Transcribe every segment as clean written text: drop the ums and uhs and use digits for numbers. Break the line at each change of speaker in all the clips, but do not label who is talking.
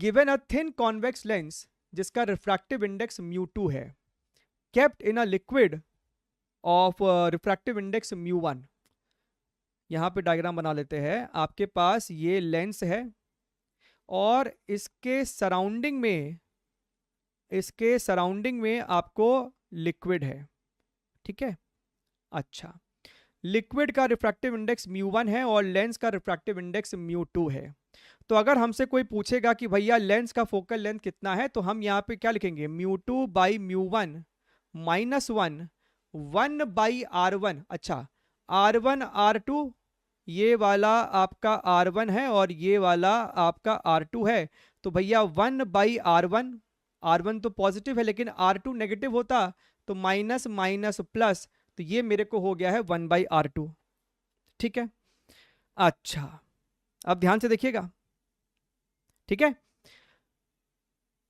Given a thin convex lens जिसका refractive index μ2 है, kept in a liquid of refractive index μ1। यहां पे diagram बना लेते हैं। आपके पास ये लेंस है और इसके सराउंडिंग में आपको लिक्विड है, ठीक है। अच्छा, लिक्विड का रिफ्रैक्टिव इंडेक्स μ1 है और लेंस का रिफ्रैक्टिव इंडेक्स μ2 है। तो अगर हमसे कोई पूछेगा कि भैया लेंस का फोकल लेंथ कितना है, तो हम यहाँ पे क्या लिखेंगे, μ2 बाई μ1 माइनस 1 बाई r1। अच्छा, r1 r2, ये वाला आपका r1 है और ये वाला आपका r2 है। तो भैया 1 बाई r1 तो पॉजिटिव है लेकिन r2 नेगेटिव होता, तो माइनस माइनस प्लस, तो ये मेरे को हो गया है 1 बाई r2, ठीक है। अच्छा, अब ध्यान से देखिएगा, ठीक है।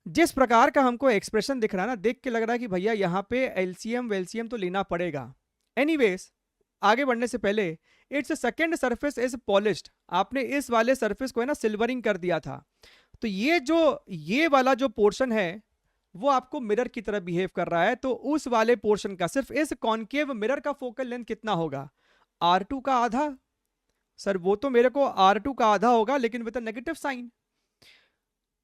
जिस प्रकार का हमको एक्सप्रेशन दिख रहा है ना, देख के लग रहा है कि भैया यहाँ पे एलसीएम वेलसीएम तो लेना पड़ेगा। एनीवेज, आगे बढ़ने से पहले, it's second surface is polished. आपने इस वाले सरफेस को है ना सिल्वरिंग कर दिया था, तो ये वाला जो पोर्शन है वो आपको मिरर की तरह बिहेव कर रहा है। तो उस वाले पोर्शन का, सिर्फ इस कॉन्केव मिरर का फोकल लेंथ कितना होगा, R2 का आधा। सर वो तो मेरे को R2 का आधा होगा लेकिन विद नेगेटिव साइन।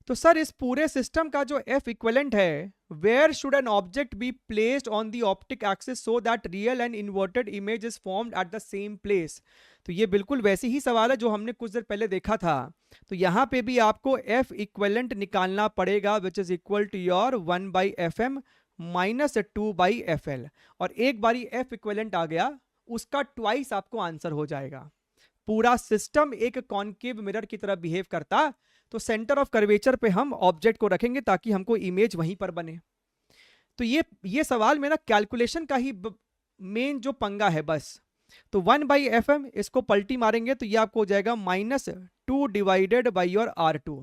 तो सर इस पूरे सिस्टम का जो F इक्विवेलेंट है, where should an object be placed on the optic axis so that real and inverted image is formed at the same place. तो ये बिल्कुल वैसे ही सवाल है जो हमने कुछ देर पहले देखा था। तो यहां पे भी आपको F इक्विवेलेंट निकालना पड़ेगा, which is equal to your 1 by F M minus 2 by F L. और एक बारी F इक्विवेलेंट आ गया, उसका ट्वाइस आपको आंसर हो जाएगा। पूरा सिस्टम एक कॉन्केव मिरर की तरह बिहेव करता, तो सेंटर ऑफ कर्वेचर पे हम ऑब्जेक्ट को रखेंगे ताकि हमको इमेज वहीं पर बने। तो ये सवाल में ना कैलकुलेशन का ही मेन जो पंगा है बस। तो 1 बाई एफ एम, इसको पलटी मारेंगे तो ये आपको हो जाएगा -2 divided by your R2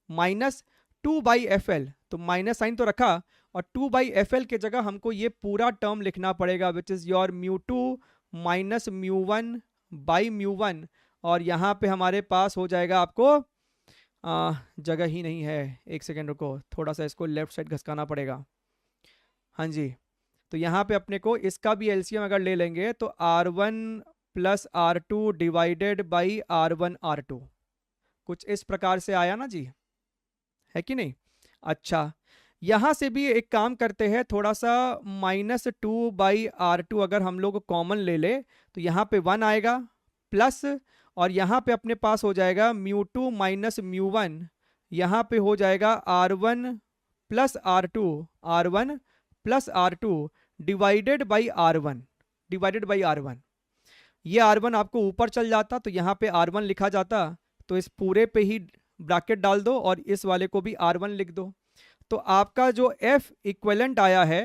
minus 2 by F L. तो माइनस साइन तो रखा, और 2 बाई एफ एल के जगह हमको ये पूरा टर्म लिखना पड़ेगा, which is your μ2 minus μ1 by μ1। और यहाँ पे हमारे पास हो जाएगा, आपको जगह ही नहीं है, एक सेकेंड रुको, थोड़ा सा इसको लेफ्ट साइड घसकाना पड़ेगा। हाँ जी, तो यहाँ पे अपने को इसका भी एलसीएम अगर ले लेंगे तो R1 plus R2 divided by R1 R2, कुछ इस प्रकार से आया ना जी, है कि नहीं। अच्छा, यहाँ से भी एक काम करते हैं, थोड़ा सा -2 बाई R2 अगर हम लोग कॉमन ले ले तो यहाँ पे 1 आएगा प्लस, और यहाँ पे अपने पास हो जाएगा μ2 माइनस μ1, यहाँ पे हो जाएगा R1 plus R1 plus R2 divided by R1। ये R1 आपको ऊपर चल जाता तो यहाँ पे R1 लिखा जाता, तो इस पूरे पे ही ब्रैकेट डाल दो और इस वाले को भी R1 लिख दो। तो आपका जो F इक्विवेलेंट आया है,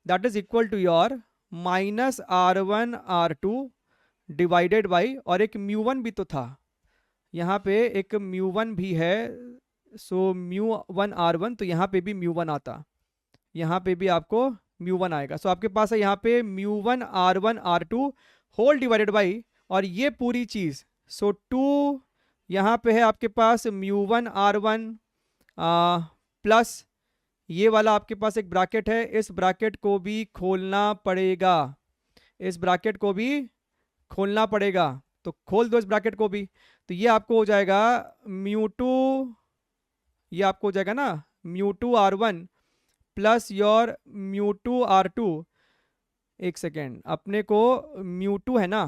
that is equal to your minus R1 R2 divided by, और एक μ1 भी तो था, यहाँ पे एक μ1 भी है, सो μ1 R1, तो यहाँ पे भी μ1 आता, यहाँ पे भी आपको μ1 आएगा। सो आपके पास है यहाँ पे μ1 R1 R2 whole divided by, और ये पूरी चीज, सो 2 यहाँ पे है आपके पास μ1 R1 प्लस ये वाला आपके पास एक ब्रैकेट है, इस ब्रैकेट को भी खोलना पड़ेगा, इस ब्रैकेट को भी खोलना पड़ेगा, तो खोल दो इस ब्रैकेट को भी। तो ये आपको हो जाएगा μ2, ये आपको हो जाएगा ना μ2 R1 प्लस योर μ2 R2। एक सेकेंड, अपने को μ2 है ना,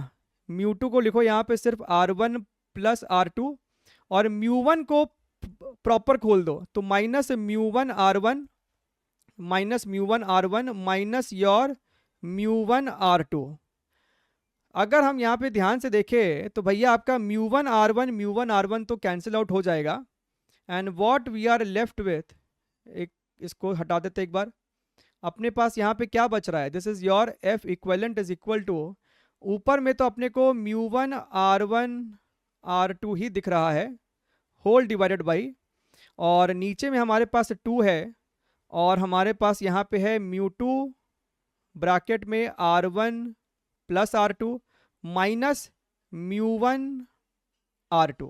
μ2 को लिखो यहाँ पे सिर्फ R1 प्लस R2, और μ1 को प्रॉपर खोल दो, तो minus μ1 R1 minus your μ1 R2। अगर हम यहाँ पे ध्यान से देखें तो भैया आपका μ1 R1 तो कैंसिल आउट हो जाएगा, and what we are left with, एक इसको हटा देते एक बार, अपने पास यहाँ पे क्या बच रहा है, this is your F equivalent is equal to, ऊपर में तो अपने को μ1 R1 R2 ही दिख रहा है होल डिवाइडेड बाई, और नीचे में हमारे पास 2 है, और हमारे पास यहाँ पे है μ2 ब्रैकेट में R1 plus R2 minus μ1 R2।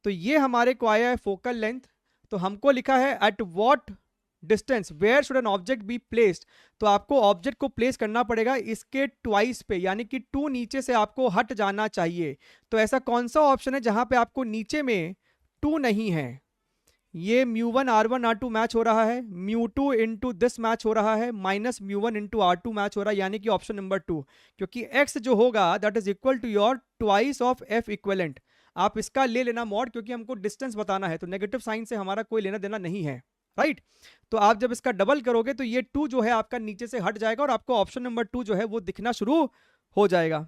तो ये हमारे को आया है फोकल लेंथ। तो हमको लिखा है at what distance where should an object be placed, तो आपको ऑब्जेक्ट को प्लेस करना पड़ेगा इसके ट्वाइस पे, यानी कि 2 नीचे से आपको हट जाना चाहिए। तो ऐसा कौन सा ऑप्शन है जहां पे आपको नीचे में 2 नहीं है? ये μ1 R1 R2 मैच हो रहा है, μ2 इंटू दिस मैच हो रहा है, माइनस μ1 इंटू R2 मैच हो रहा है, यानी कि ऑप्शन नंबर 2, क्योंकि x जो होगा that is equal to your twice of f equivalent. आप इसका ले लेना मॉड, क्योंकि हमको डिस्टेंस बताना है, तो नेगेटिव साइन से हमारा कोई लेना देना नहीं है, राइट। तो आप जब इसका डबल करोगे तो ये 2 जो है आपका नीचे से हट जाएगा और आपको ऑप्शन नंबर 2 जो है वो दिखना शुरू हो जाएगा।